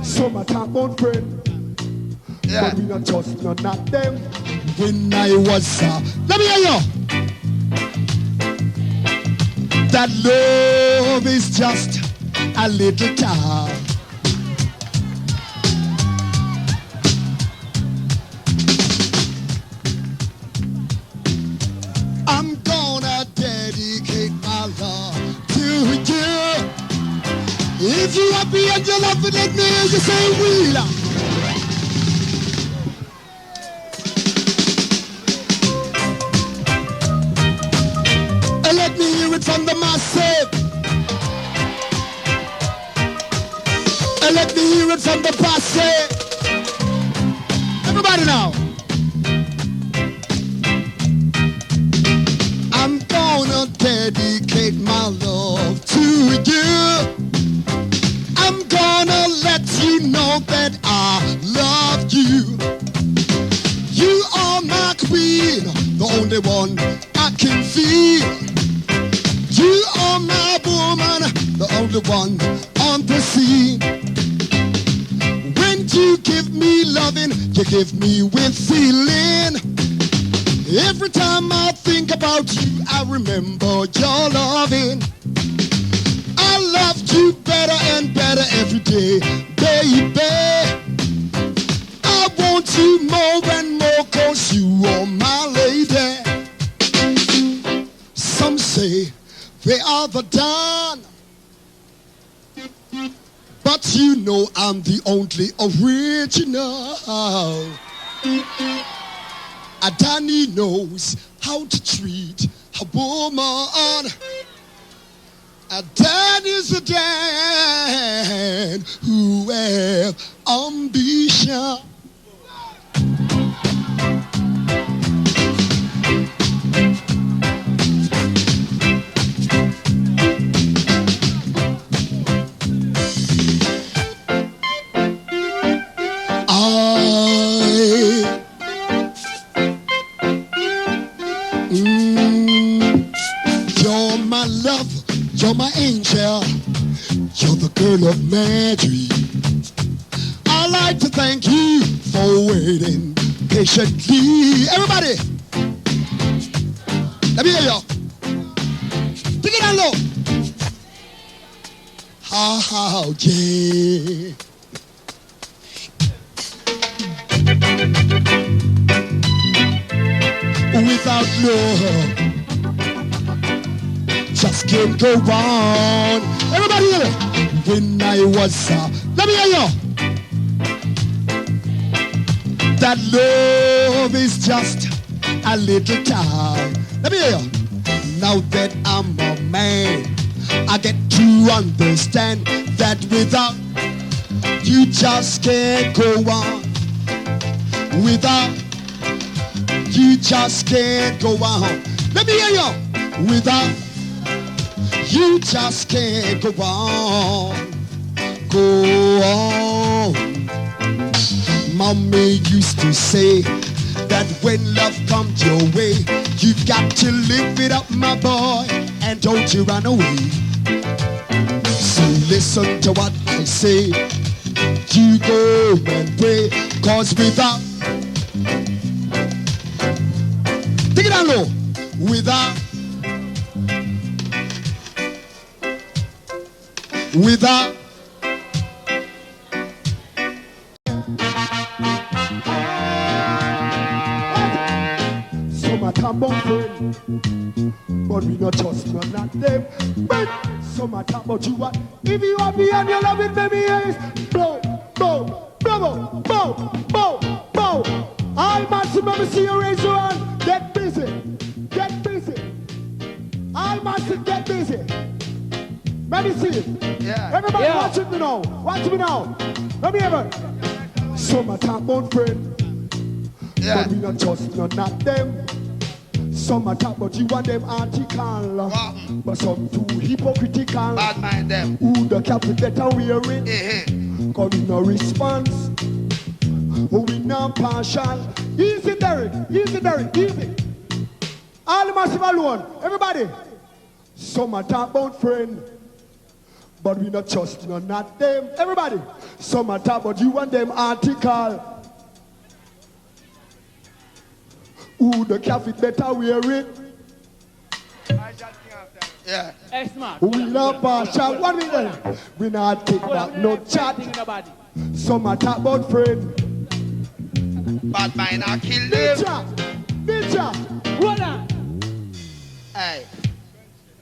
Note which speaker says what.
Speaker 1: Some a talk about friend, but we not trust none of them.
Speaker 2: When I was, let me hear you. That love is just a little time. I'm gonna dedicate my love to you. If you happy and you love it, let me hear you say we love. And let me hear it from the massive. And let me hear it from the passive. Everybody now. I'm gonna dedicate my love to you. I'm gonna let you know that I love you. You are my queen, the only one I can feel. You are my woman, the only one on the scene. When you give me loving, you give me with feeling. Every time I think about you, I remember your loving. I love you better and better every day, baby. I want you more and more 'cause you are my lady. Some say they are the Don, but you know I'm the only original. A Danny knows how to treat a woman. A Dan is a Dan who have ambition. You're my love, you're my angel, you're the girl of my dreams. I'd like to thank you for waiting patiently. Everybody, let me hear y'all. Take it down low. How, yeah. Without love, just can't go on. Everybody hear it. When I was, let me hear you. That love is just a little time. Let me hear you. Now that I'm a man, I get to understand that without you just can't go on. Without you just can't go on. Let me hear you. Without you just can't go on. Go on. Mommy used to say that when love comes your way, you've got to live it up, my boy, and don't you run away. So listen to what I say. You go and pray, 'cause without, take it down low. Without
Speaker 1: Some a talk about friend, but we not trust none of them. But some a talk about you what? If you happy and you love it, baby, yes. Blow, blow, blow, blow, blow, blow. All massive, let me see you raise your hand. Get busy, get busy. All massive, get busy. Let me see it.
Speaker 3: Yeah.
Speaker 1: Everybody watch it now. Watch me now. Let me hear it. Some a talk about friend, but we not trust none of them. Some a talk about you and them article, but some too hypocritical.
Speaker 3: Bad mind them.
Speaker 1: Who the captain that are wearing? Cause we no response. Oh, we not partial. Easy, Derek. Easy, Derek. Easy. All the massive alone. Everybody. Some a talk about friend, but we not trust none of them. Everybody, some a talk about you and them article. Who the cafe better wear it?
Speaker 3: Yeah.
Speaker 4: Hey, Smart.
Speaker 1: We not partial. 1 minute. We not take back no chat. Some a talk about friend.
Speaker 3: Bad mind, I kill them.
Speaker 1: Ninja.
Speaker 4: Hold on.
Speaker 3: Hey.